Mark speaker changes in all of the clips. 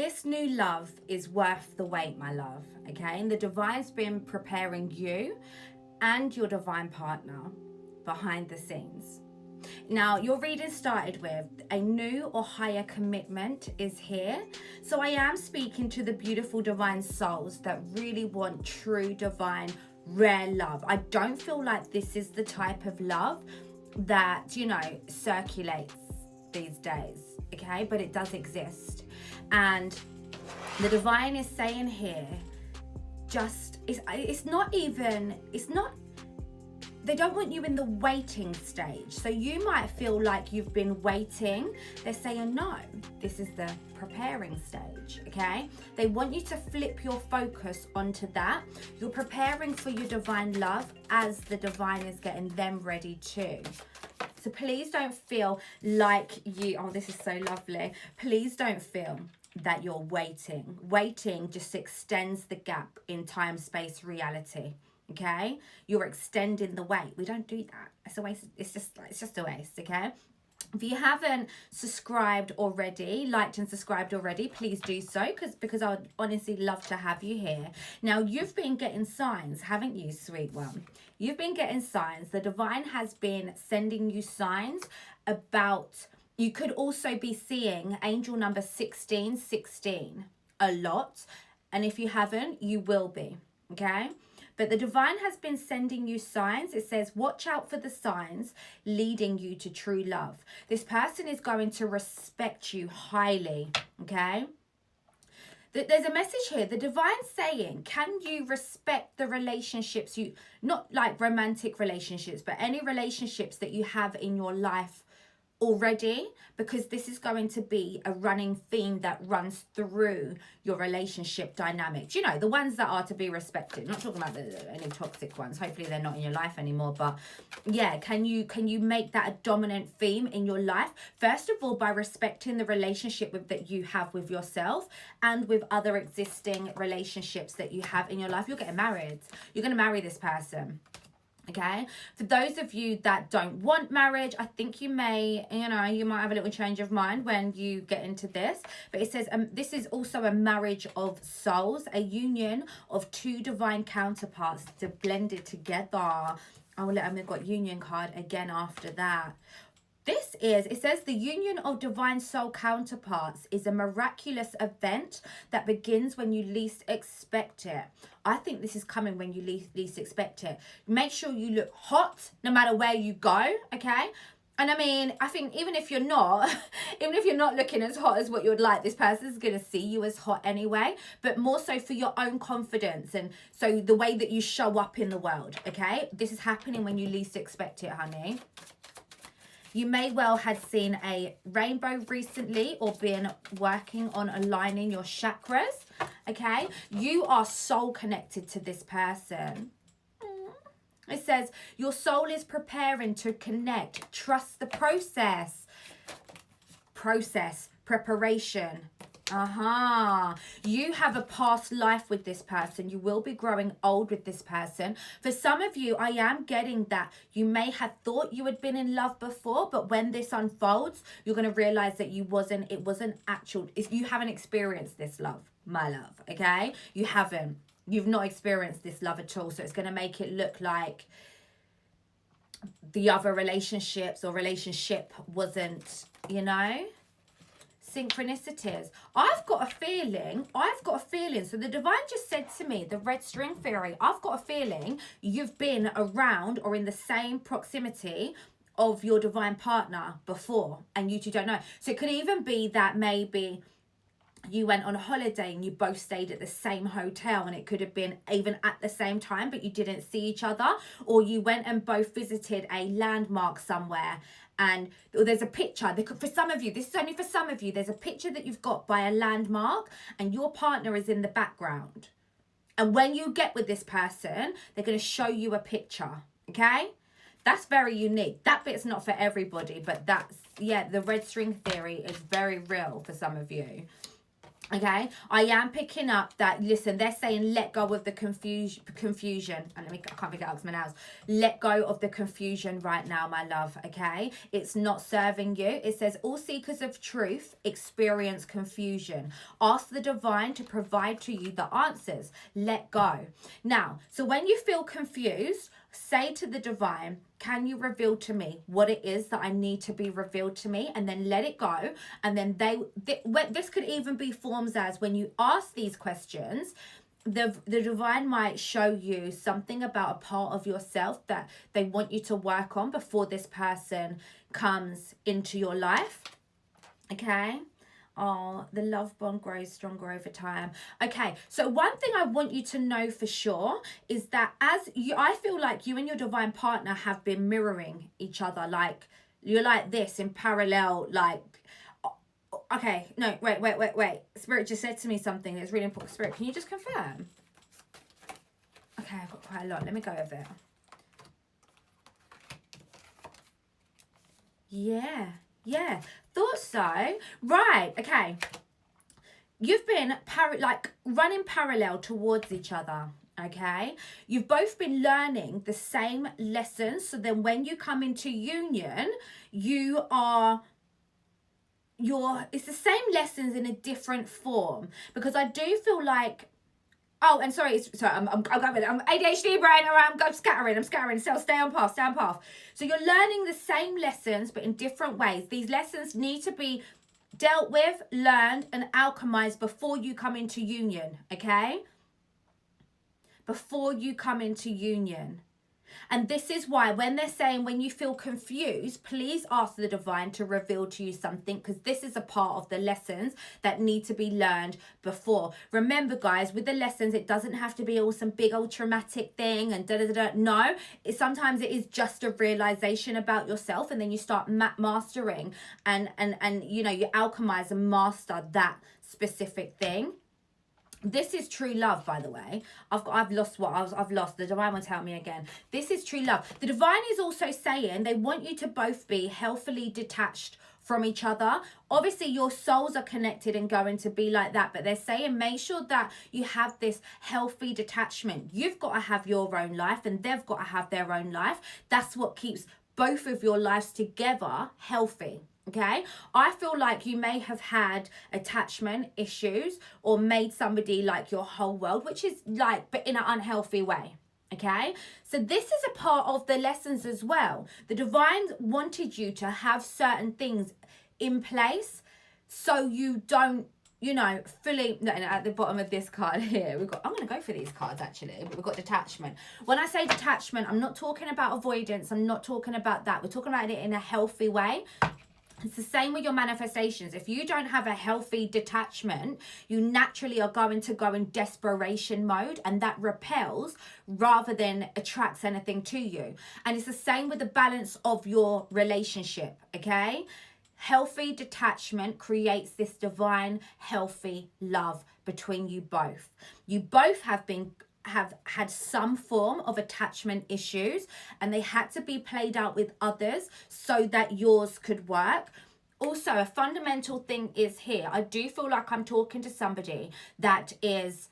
Speaker 1: this new love is worth the wait, my love, okay? And the divine's been preparing you and your divine partner behind the scenes. Now, your reading started with a new or higher commitment is here. So I am speaking to the beautiful divine souls that really want true divine rare love. I don't feel like this is the type of love that, you know, circulates these days, okay? But it does exist. And the divine is saying here, it's not, they don't want you in the waiting stage. So you might feel like you've been waiting. They're saying, no, this is the preparing stage, okay? They want you to flip your focus onto that. You're preparing for your divine love as the divine is getting them ready too. So please don't feel like this is so lovely. Please don't feel that you're waiting. Waiting just extends the gap in time, space, reality. Okay, you're extending the wait. We don't do that. It's a waste. It's just a waste. Okay. If you haven't subscribed already, liked and subscribed already, please do so because I would honestly love to have you here. Now, you've been getting signs, haven't you, sweet one? You've been getting signs. The divine has been sending you signs about, you could also be seeing angel number 1616 a lot. And if you haven't, you will be, okay? But the divine has been sending you signs. It says, watch out for the signs leading you to true love. This person is going to respect you highly, okay? There's a message here. The divine saying, can you respect the relationships not like romantic relationships, but any relationships that you have in your life already, because this is going to be a running theme that runs through your relationship dynamics. You know, the ones that are to be respected. Not talking about any toxic ones. Hopefully they're not in your life anymore. But yeah, can you make that a dominant theme in your life? First of all, by respecting the relationship that you have with yourself and with other existing relationships that you have in your life. You're getting married. You're going to marry this person. Okay, for those of you that don't want marriage, I think you might have a little change of mind when you get into this. But it says this is also a marriage of souls, a union of two divine counterparts to blended together. We've got union card again after that. It says the union of divine soul counterparts is a miraculous event that begins when you least expect it. I think this is coming when you least expect it. Make sure you look hot no matter where you go, okay? And I mean, I think even if you're not looking as hot as what you'd like, this person is going to see you as hot anyway, but more so for your own confidence and so the way that you show up in the world, okay? This is happening when you least expect it, honey. You may well have seen a rainbow recently or been working on aligning your chakras, okay? You are soul connected to this person. It says, your soul is preparing to connect. Trust the process. Preparation. You have a past life with this person. You will be growing old with this person. For some of you, I am getting that you may have thought you had been in love before, but when this unfolds, you're going to realize that you haven't experienced this love, my love, okay? You haven't. You've not experienced this love at all. So it's going to make it look like the other relationships or relationship wasn't, synchronicities. I've got a feeling, so the divine just said to me, the red string theory, I've got a feeling you've been around or in the same proximity of your divine partner before and you two don't know. So it could even be that maybe you went on a holiday and you both stayed at the same hotel and it could have been even at the same time but you didn't see each other, or you went and both visited a landmark somewhere and there's a picture. For some of you, this is only for some of you, there's a picture that you've got by a landmark and your partner is in the background. And when you get with this person, they're going to show you a picture, okay? That's very unique. That bit's not for everybody, but the red string theory is very real for some of you. Okay, I am picking up that, listen, they're saying let go of the confusion. And I can't pick it out because my nails. Let go of the confusion right now, my love, okay? It's not serving you. It says all seekers of truth experience confusion. Ask the divine to provide to you the answers. Let go. Now, so when you feel confused, say to the divine, can you reveal to me what it is that I need to be revealed to me? And then let it go. And then this could even be forms as when you ask these questions, the divine might show you something about a part of yourself that they want you to work on before this person comes into your life. Okay. Oh, the love bond grows stronger over time. Okay, so one thing I want you to know for sure is that I feel like you and your divine partner have been mirroring each other. Like, you're like this in parallel, like, okay, no, wait. Spirit just said to me something that's really important. Spirit, can you just confirm? Okay, I've got quite a lot. Let me go with it. Yeah, thought so. Right, okay. You've been running parallel towards each other, okay? You've both been learning the same lessons. So then when you come into union, it's the same lessons in a different form. Because I do feel like, oh, and sorry, I'm going with it. I'm ADHD brain, I'm scattering. So stay on path. So you're learning the same lessons, but in different ways. These lessons need to be dealt with, learned, and alchemized before you come into union, okay? Before you come into union. And this is why when they're saying when you feel confused, please ask the divine to reveal to you something, because this is a part of the lessons that need to be learned before. Remember, guys, with the lessons, it doesn't have to be all some big old traumatic thing and da-da-da-da. No, sometimes it is just a realization about yourself, and then you start mastering and you alchemize and master that specific thing. This is true love, by the way. I've lost what I've lost. The divine will tell me again. This is true love. The divine is also saying they want you to both be healthily detached from each other. Obviously, your souls are connected and going to be like that, but they're saying make sure that you have this healthy detachment. You've got to have your own life, and they've got to have their own life. That's what keeps both of your lives together healthy. Okay, I feel like you may have had attachment issues or made somebody like your whole world, which is like, but in an unhealthy way. Okay, so this is a part of the lessons as well. The divine wanted you to have certain things in place so you don't, fully. No, at the bottom of this card here, I'm going to go for these cards actually, but we've got detachment. When I say detachment, I'm not talking about avoidance. I'm not talking about that. We're talking about it in a healthy way. It's the same with your manifestations. If you don't have a healthy detachment, you naturally are going to go in desperation mode, and that repels rather than attracts anything to you. And it's the same with the balance of your relationship, okay? Healthy detachment creates this divine, healthy love between you both. You both have had some form of attachment issues, and they had to be played out with others so that yours could work. Also, a fundamental thing is here. I do feel like I'm talking to somebody that is,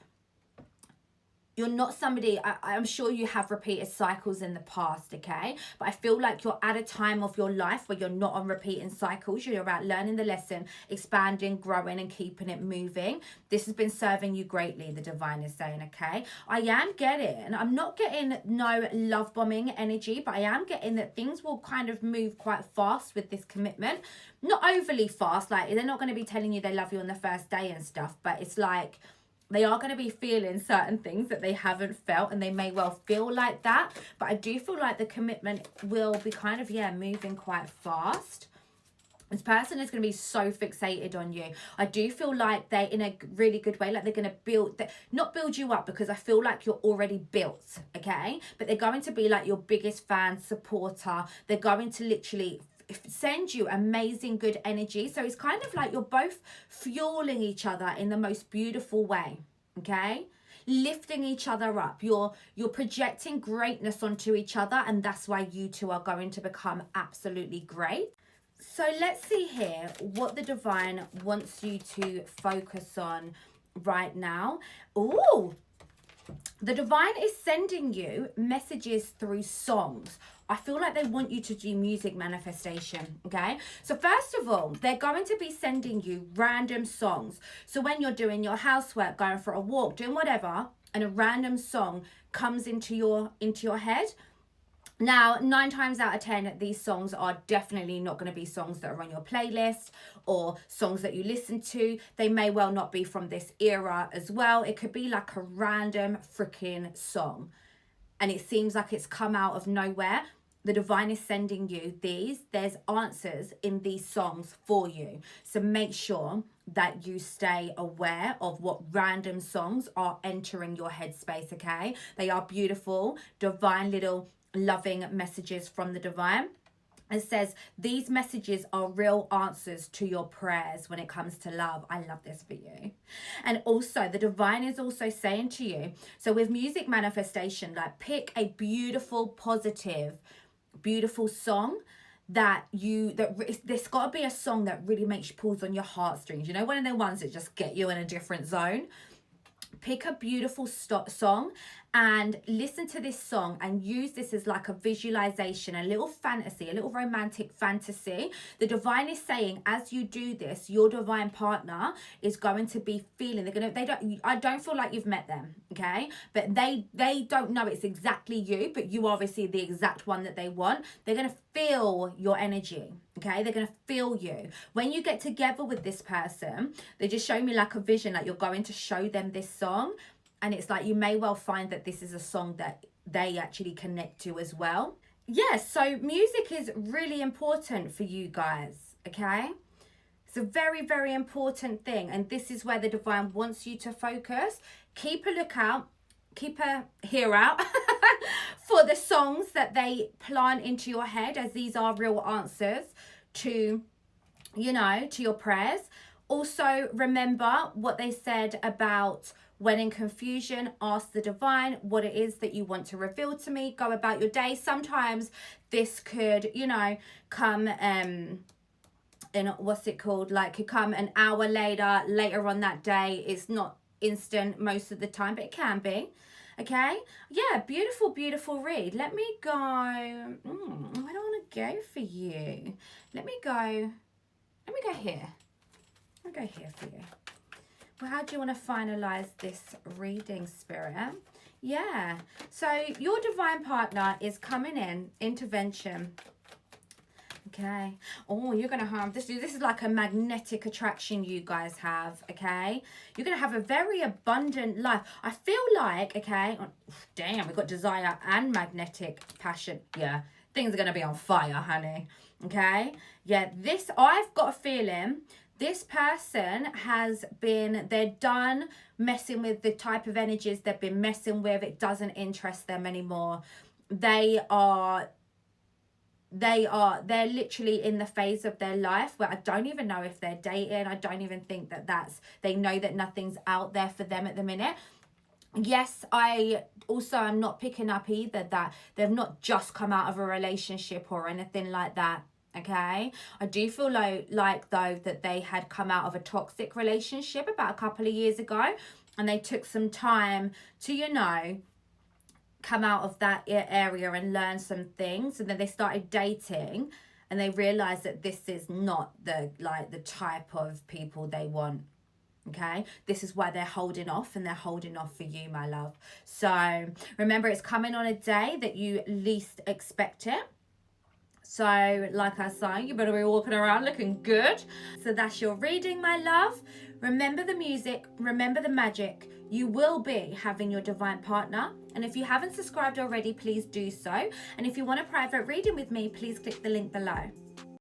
Speaker 1: you're not somebody, I'm sure you have repeated cycles in the past, okay? But I feel like you're at a time of your life where you're not on repeating cycles. You're about learning the lesson, expanding, growing, and keeping it moving. This has been serving you greatly, the divine is saying, okay? I'm not getting no love bombing energy, but I am getting that things will kind of move quite fast with this commitment. Not overly fast, like they're not going to be telling you they love you on the first day and stuff, but it's like, they are going to be feeling certain things that they haven't felt, and they may well feel like that. But I do feel like the commitment will be kind of, moving quite fast. This person is going to be so fixated on you. I do feel like they're in a really good way, like they're going to not build you up, because I feel like you're already built, okay? But they're going to be like your biggest fan, supporter. They're going to literally send you amazing good energy. So it's kind of like you're both fueling each other in the most beautiful way, okay? Lifting each other up. You're projecting greatness onto each other, and that's why you two are going to become absolutely great. So let's see here what the divine wants you to focus on right now. Ooh, the divine is sending you messages through songs. I feel like they want you to do music manifestation, okay? So first of all, they're going to be sending you random songs. So when you're doing your housework, going for a walk, doing whatever, and a random song comes into your head. Now, 9 times out of 10, these songs are definitely not going to be songs that are on your playlist or songs that you listen to. They may well not be from this era as well. It could be like a random freaking song. And it seems like it's come out of nowhere. The divine is sending you these. There's answers in these songs for you. So make sure that you stay aware of what random songs are entering your headspace, okay? They are beautiful, divine little loving messages from the divine. It says these messages are real answers to your prayers when it comes to love. I love this for you. And also the divine is also saying to you, so with music manifestation, like pick a beautiful, positive, beautiful song there's got to be a song that really makes you pulls on your heartstrings. You know, one of the ones that just get you in a different zone. Pick a beautiful song and listen to this song and use this as like a visualization, a little fantasy, a little romantic fantasy. The divine is saying as you do this, your divine partner is going to be feeling, I don't feel like you've met them, okay? But they don't know it's exactly you, but you obviously the exact one that they want. They're going to feel your energy, okay? They're going to feel you. When you get together with this person, they just show me like a vision, like you're going to show them this song. And it's like you may well find that this is a song that they actually connect to as well. Yes, so music is really important for you guys, okay? It's a very, very important thing. And this is where the divine wants you to focus. Keep a lookout, keep a ear out for the songs that they plant into your head, as these are real answers to, to your prayers. Also, remember what they said about when in confusion, ask the divine what it is that you want to reveal to me. Go about your day. Sometimes this could, come in what's it called? Like could come an hour later on that day. It's not instant most of the time, but it can be. Okay? Yeah, beautiful, beautiful read. Let me go. I don't want to go for you. Let me go here. I'll go here for you. Well, how do you want to finalize this reading, Spirit? Yeah. So your divine partner is coming in, intervention. Okay. Oh, you're going to have this. This is like a magnetic attraction you guys have, okay? You're going to have a very abundant life. I feel like, okay, damn, we've got desire and magnetic passion. Yeah, things are going to be on fire, honey. Okay? Yeah, I've got a feeling this person they're done messing with the type of energies they've been messing with. It doesn't interest them anymore. They're literally in the phase of their life where I don't even know if they're dating. I don't even think they know that nothing's out there for them at the minute. Yes, I also am not picking up either that they've not just come out of a relationship or anything like that. Okay, I do feel like though that they had come out of a toxic relationship about a couple of years ago, and they took some time to come out of that area and learn some things, and then they started dating and they realized that this is not the type of people they want. Okay, this is why they're holding off, and they're holding off for you, my love. So remember, it's coming on a day that you least expect it. So like I say, you better be walking around looking good. So that's your reading, my love. Remember the music, remember the magic. You will be having your divine partner. And if you haven't subscribed already, please do so. And if you want a private reading with me, please click the link below.